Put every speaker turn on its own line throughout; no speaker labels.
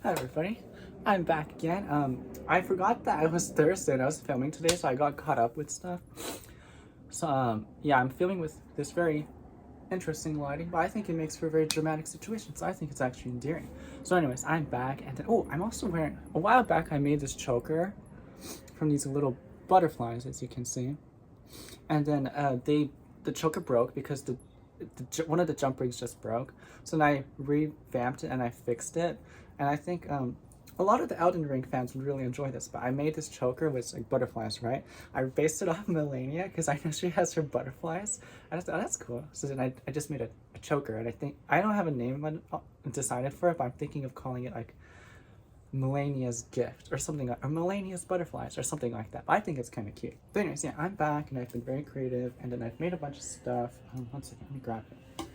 Hi everybody, I'm back again. I forgot that it was Thursday and I was filming today, so I got caught up with stuff. So yeah, I'm filming with this very interesting lighting, but I think it makes for a very dramatic situation, so I think it's actually endearing. So anyways, I'm back, and then, oh, I'm also wearing, a while back I made this choker from these little butterflies, as you can see. And then the choker broke because one of the jump rings just broke. So then I revamped it and I fixed it. And I think a lot of the Elden Ring fans would really enjoy this. But I made this choker with like butterflies, right? I based it off Melania because I know she has her butterflies. I just thought, oh, that's cool. So then I just made a choker, and I think I don't have a name decided for it, but I'm thinking of calling it like Melania's gift or something like, or Melania's butterflies or something like that. But I think it's kind of cute. But anyways, yeah, I'm back and I've been very creative, and then I've made a bunch of stuff. One second, let me grab it.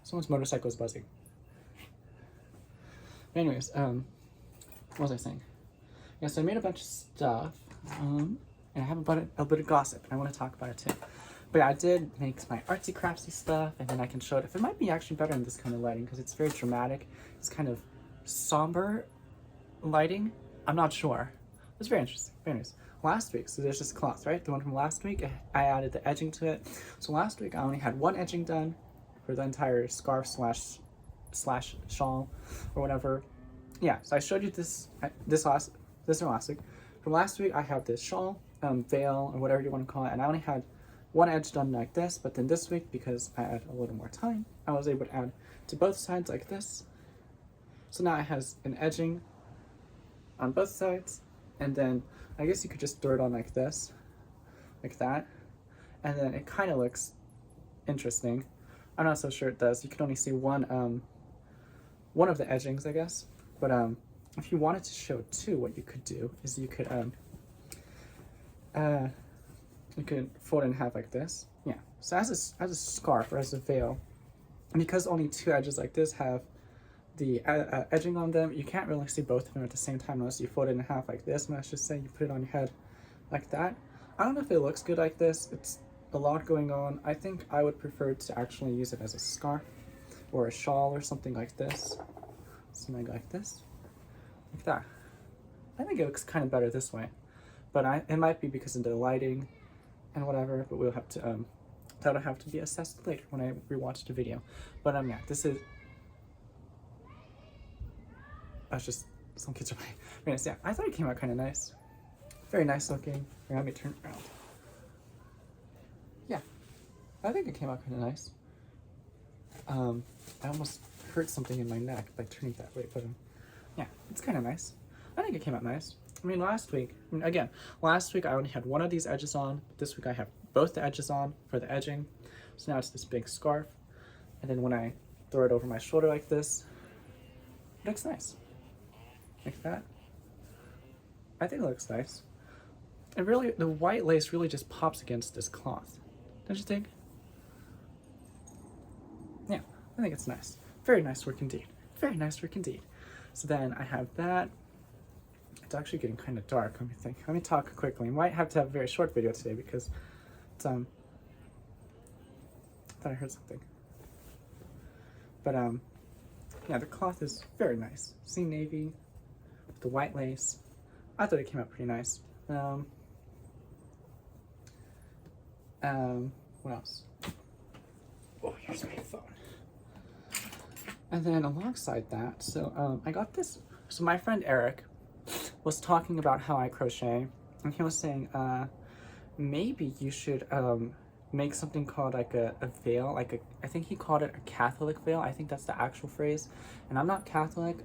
Someone's motorcycle is buzzing. But anyways, what was I saying? Yeah, so I made a bunch of stuff, and I have a bit of gossip, and I want to talk about it too. But yeah, I did make my artsy craftsy stuff, and then I can show it. If it might be actually better in this kind of lighting because it's very dramatic. It's kind of somber lighting. I'm not sure. It's very interesting. But anyways, last week, so there's this cloth, right? The one from last week, I added the edging to it. So last week I only had one edging done for the entire scarf slash shawl or whatever. Yeah, so I showed you this last week. From last week I have this shawl, veil, or whatever you want to call it, and I only had one edge done like this, but then this week, because I had a little more time, I was able to add to both sides like this. So now it has an edging on both sides, and then I guess you could just throw it on like this, like that, and then it kind of looks interesting. I'm not so sure it does. You can only see one of the edgings, I guess. But if you wanted to show two, what you could do is you could fold it in half like this. Yeah. So as a scarf or as a veil, because only two edges like this have the edging on them, you can't really see both of them at the same time unless you fold it in half like this. And let's just say you put it on your head like that. I don't know if it looks good like this. It's a lot going on. I think I would prefer to actually use it as a scarf or a shawl or something like this. Something like this, like that. I think it looks kind of better this way, but it might be because of the lighting and whatever. But we'll have to that'll have to be assessed later when I rewatch the video. But yeah, this is. That's just some kids are playing. Yeah, I thought it came out kind of nice. Very nice looking. Here, let me turn it around. Yeah, I think it came out kind of nice. I almost hurt something in my neck by turning that way, but yeah, it's kind of nice. I think it came out nice. I mean, last week I only had one of these edges on. This week I have both the edges on for the edging. So now it's this big scarf. And then when I throw it over my shoulder like this, it looks nice. Like that. I think it looks nice. And really, the white lace really just pops against this cloth. Don't you think? Yeah, I think it's nice. Very nice work indeed. Very nice work indeed. So then I have that. It's actually getting kind of dark. Let me think. Let me talk quickly. I might have to have a very short video today because it's I thought I heard something. But yeah, the cloth is very nice. Sea navy with the white lace. I thought it came out pretty nice. What else? Oh, here's my phone. And then alongside that, so I got this. So my friend Eric was talking about how I crochet, and he was saying maybe you should make something called like a veil, like I think he called it a Catholic veil. I think that's the actual phrase, and I'm not Catholic,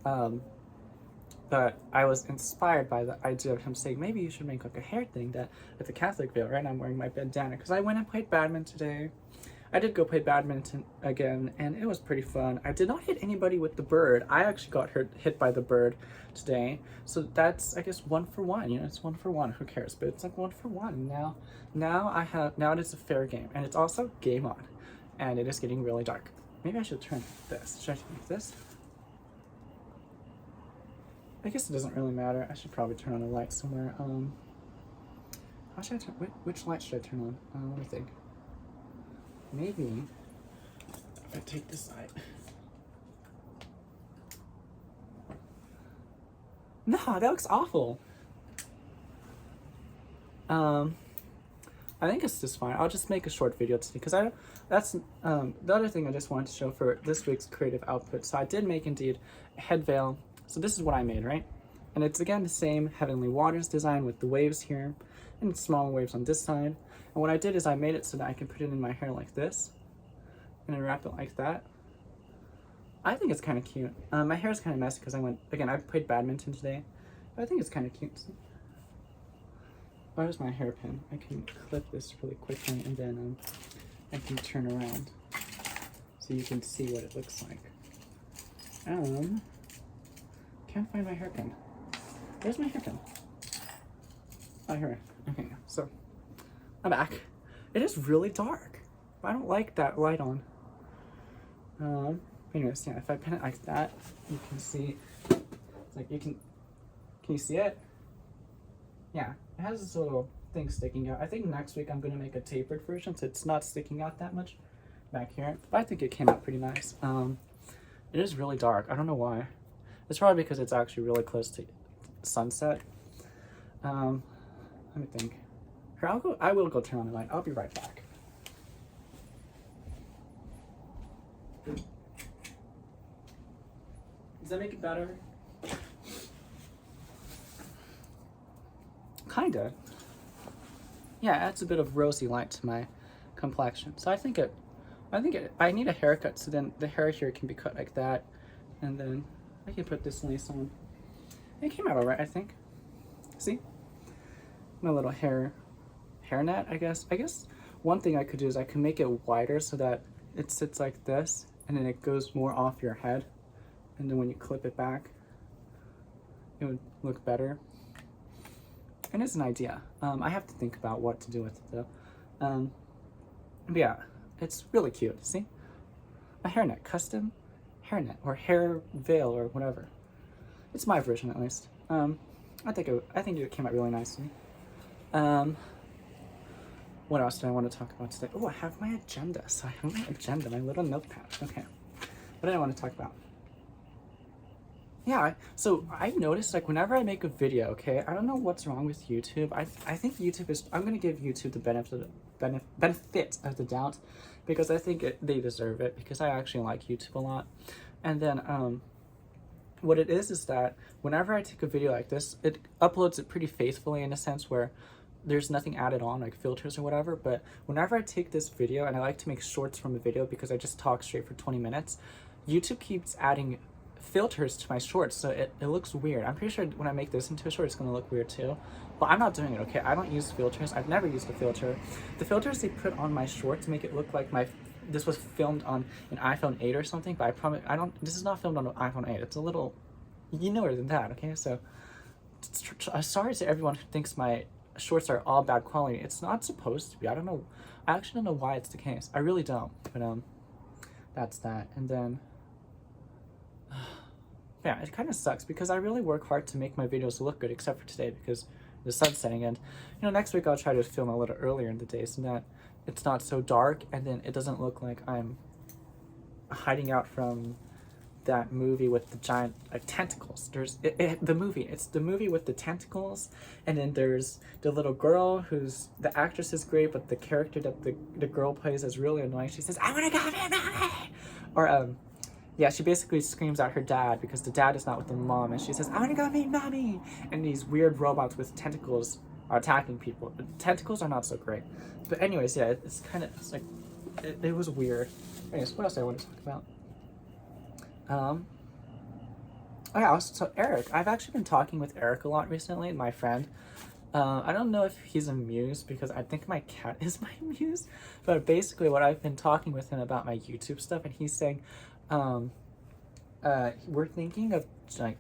but I was inspired by the idea of him saying maybe you should make like a hair thing that with a Catholic veil. Right now I'm wearing my bandana because I went and played badminton today. I did go play badminton again, and it was pretty fun. I did not hit anybody with the bird. I actually got hit by the bird today. So that's, I guess, 1 for 1. You know, it's 1 for 1. Who cares? But it's like 1 for 1. Now it is a fair game, and it's also game on, and it is getting really dark. Maybe I should turn this. Should I turn this? I guess it doesn't really matter. I should probably turn on a light somewhere. How should I turn? Which light should I turn on? Let me think. Maybe if I take this side. No, that looks awful. I think it's just fine. I'll just make a short video today because that's the other thing I just wanted to show for this week's creative output. So I did make indeed a head veil. So this is what I made, right? And it's again the same Heavenly Waters design with the waves here and smaller waves on this side. And what I did is I made it so that I can put it in my hair like this and I wrap it like that. I think it's kind of cute. My hair is kind of messy because I played badminton today. But I think it's kind of cute. Where's my hairpin? I can clip this really quickly and then I can turn around so you can see what it looks like. Can't find my hairpin. Where's my hairpin? Oh, here. Okay, so I'm back. It is really dark. I don't like that light on. Anyways, yeah, if I pin it like that, you can see, it's like can you see it? Yeah, it has this little thing sticking out. I think next week I'm going to make a tapered version so it's not sticking out that much back here. But I think it came out pretty nice. It is really dark. I don't know why. It's probably because it's actually really close to sunset. Let me think. Here, I will go turn on the light. I'll be right back. Does that make it better? Kinda. Yeah, it adds a bit of rosy light to my complexion. So I need a haircut so then the hair here can be cut like that. And then I can put this lace on. It came out alright, I think. See? My little hairnet, I guess. I guess one thing I could do is I could make it wider so that it sits like this and then it goes more off your head. And then when you clip it back, it would look better. And it's an idea. I have to think about what to do with it though. But yeah, it's really cute. See? A hairnet, custom hairnet or hair veil or whatever. It's my version at least. I think it came out really nicely. What else do I want to talk about today? Oh, I have my agenda. So I have my agenda, my little notepad. Okay. What did I want to talk about? Yeah, so I've noticed, like, whenever I make a video, okay, I don't know what's wrong with YouTube. I think YouTube is, I'm going to give YouTube the benefit of the doubt, because I think they deserve it, because I actually like YouTube a lot. And then, what it is that whenever I take a video like this, it uploads it pretty faithfully in a sense where there's nothing added on, like filters or whatever. But whenever I take this video, and I like to make shorts from a video because I just talk straight for 20 minutes, YouTube keeps adding filters to my shorts, so it looks weird. I'm pretty sure when I make this into a short, it's gonna look weird too. But I'm not doing it, okay? I don't use filters. I've never used a filter. The filters they put on my shorts make it look like this was filmed on an iPhone 8 or something, but I promise, this is not filmed on an iPhone 8. It's a little, newer than that, okay? So, sorry to everyone who thinks my shorts are all bad quality. It's not supposed to be. I don't know. I actually don't know why it's the case. I really don't. But, that's that. And then, yeah, it kind of sucks because I really work hard to make my videos look good, except for today because the sun's setting. And, next week I'll try to film a little earlier in the day so that it's not so dark and then it doesn't look like I'm hiding out from that movie with the giant tentacles. There's it's the movie with the tentacles, and then there's the little girl who's, the actress is great, but the character that the girl plays is really annoying. She says, "I wanna go meet mommy," or yeah, she basically screams at her dad because the dad is not with the mom, and she says, "I wanna go meet mommy," and these weird robots with tentacles are attacking people. The tentacles are not so great, but anyways, yeah, it's like it was weird. Anyways, what else do I want to talk about? Oh yeah, so Eric. I've actually been talking with Eric a lot recently, my friend. I don't know if he's a muse because I think my cat is my muse, but basically what I've been talking with him about my YouTube stuff, and he's saying, we're thinking of, like,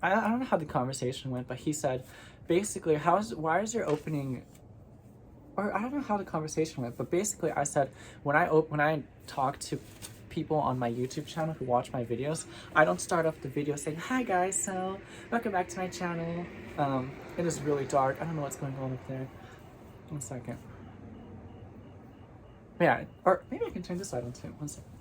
I don't know how the conversation went, but he said, basically, why is your opening, or I don't know how the conversation went, but basically I said, when I talk to people on my YouTube channel who watch my videos, I don't start off the video saying, "Hi guys, so welcome back to my channel." It is really dark. I don't know what's going on up there. 1 second. Yeah, or maybe I can turn this light on too. 1 second.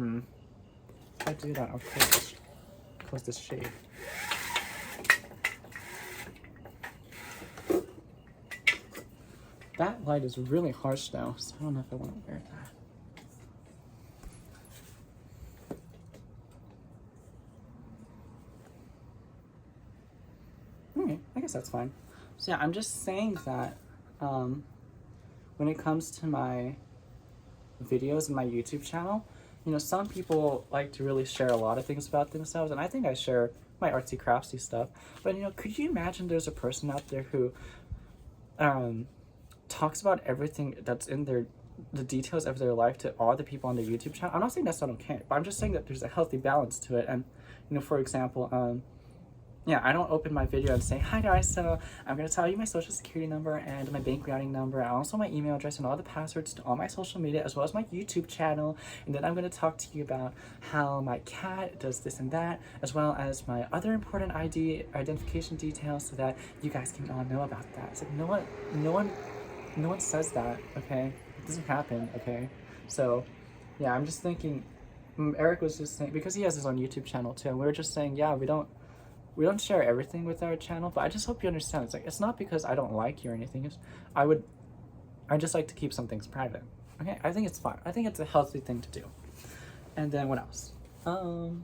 If I do that, I'll close this shade. That light is really harsh though, so I don't know if I want to wear that. Okay, I guess that's fine. So yeah, I'm just saying that when it comes to my videos and my YouTube channel, you know, some people like to really share a lot of things about themselves, and I think I share my artsy craftsy stuff. But you know, could you imagine there's a person out there who talks about everything that's in the details of their life to all the people on their YouTube channel? I'm not saying that's not okay, but I'm just saying that there's a healthy balance to it. And you know, for example, yeah, I don't open my video and say, hi guys, so I'm going to tell you my social security number and my bank routing number and also my email address and all the passwords to all my social media as well as my YouTube channel. And then I'm going to talk to you about how my cat does this and that, as well as my other important identification details, so that you guys can all know about that. It's like, no one says that, okay? It doesn't happen, okay? So yeah, I'm just thinking, Eric was just saying, because he has his own YouTube channel too, and we were just saying, yeah, we don't share everything with our channel, but I just hope you understand. It's like, it's not because I don't like you or anything. It's, I just like to keep some things private. Okay, I think it's fine. I think it's a healthy thing to do. And then what else? Oh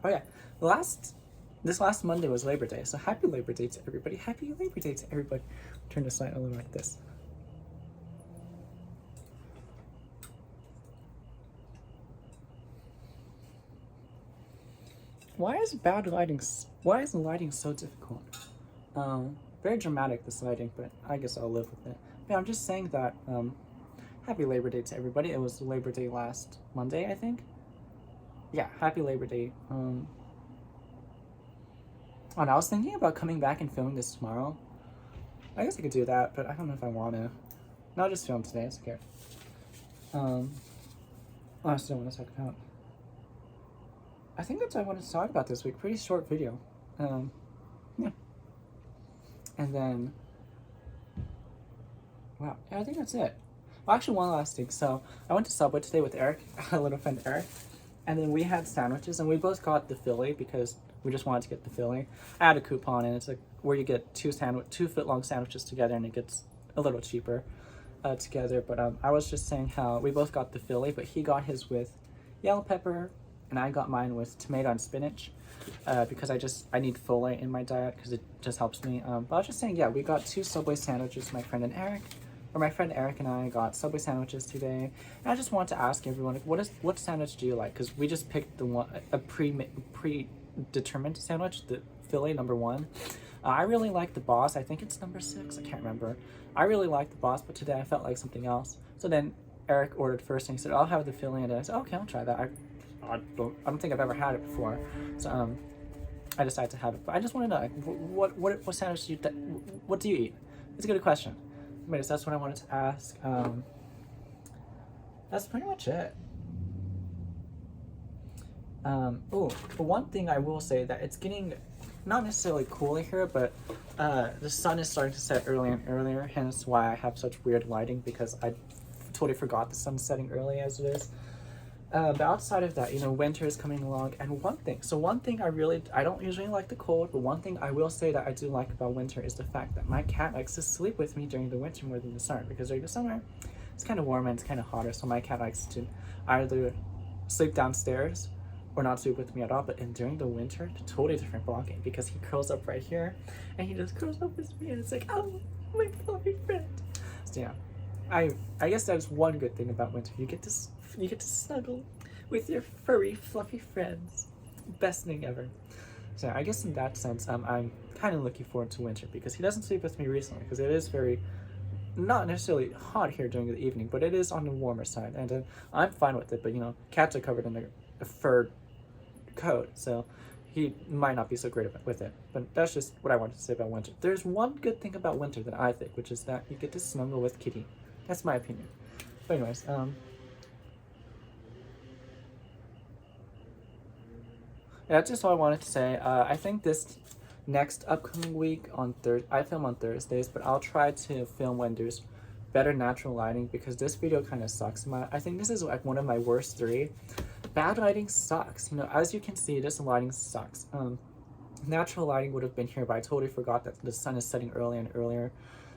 yeah, this last Monday was Labor Day, so happy Labor Day to everybody. Happy Labor Day to everybody. Turn this light a little like this. Why is the lighting so difficult? Very dramatic, this lighting, but I guess I'll live with it. Yeah, I'm just saying that, happy Labor Day to everybody. It was Labor Day last Monday, I think. Yeah, happy Labor Day. And I was thinking about coming back and filming this tomorrow. I guess I could do that, but I don't know if I want to. No, I'll just film today, it's okay. I still want to talk about. I think that's what I wanted to talk about this week. Pretty short video. Yeah. And then, wow, yeah, I think that's it. Well, actually, one last thing. So I went to Subway today with Eric, our little friend Eric, and then we had sandwiches, and we both got the Philly because we just wanted to get the Philly. I had a coupon, and it's like where you get 2 foot-long sandwiches together, and it gets a little cheaper together. But I was just saying how we both got the Philly, but he got his with yellow pepper, and I got mine with tomato and spinach because I need folate in my diet because it just helps me. But I was just saying, yeah, we got 2 Subway sandwiches, my friend Eric and I got Subway sandwiches today. And I just want to ask everyone, what sandwich do you like? Because we just picked a predetermined sandwich, the Philly #1. I really like the Boss. I think it's number 6. I can't remember. I really like the Boss, but today I felt like something else. So then Eric ordered first, and he said, I'll have the Philly, and I said, okay, I'll try that. I don't think I've ever had it before, so I decided to have it. But I just want to know, like, what sandwich do what do you eat? It's a good question. Anyways, that's what I wanted to ask. That's pretty much it. Oh, but one thing I will say that it's getting not necessarily cooler here, but the sun is starting to set earlier and earlier. Hence why I have such weird lighting, because I totally forgot the sun's setting early as it is. But outside of that, you know, winter is coming along, and one thing I don't usually like the cold, but one thing I will say that I do like about winter is the fact that my cat likes to sleep with me during the winter more than the summer, because during the summer, it's kind of warm and it's kind of hotter, so my cat likes to either sleep downstairs or not sleep with me at all. But during the winter, it's a totally different ballgame, because he curls up right here, and he just curls up with me, and it's like, oh, my fluffy friend. So yeah, I guess that's one good thing about winter. You get to snuggle with your furry, fluffy friends. Best thing ever. So I guess in that sense, I'm kind of looking forward to winter, because he doesn't sleep with me recently, because it is very, not necessarily hot here during the evening, but it is on the warmer side, and I'm fine with it. But you know, cats are covered in a fur coat, so he might not be so great with it. But that's just what I wanted to say about winter. There's one good thing about winter that I think, which is that you get to snuggle with Kitty. That's my opinion. But anyways, that's just all I wanted to say. I think this next upcoming week on I film on Thursdays, but I'll try to film when there's better natural lighting because this video kind of sucks. I think this is like one of my worst 3. Bad lighting sucks. You know, as you can see, this lighting sucks. Natural lighting would have been here, but I totally forgot that the sun is setting earlier and earlier.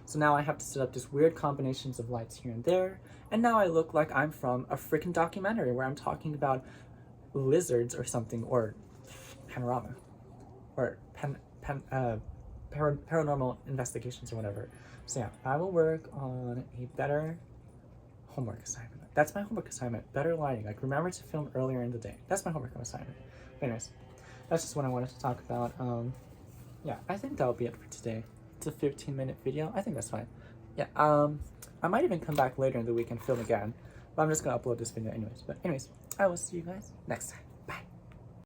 So now I have to set up just weird combinations of lights here and there. And now I look like I'm from a freaking documentary where I'm talking about lizards or something, or panorama, or paranormal investigations or whatever. So yeah, I will work on a better homework assignment. That's my homework assignment. Better lighting. Like, remember to film earlier in the day. That's my homework assignment. But anyways, that's just what I wanted to talk about. Yeah, I think that'll be it for today. It's a 15-minute video. I think that's fine. Yeah, I might even come back later in the week and film again. But I'm just gonna upload this video anyways. But anyways, I will see you guys next time.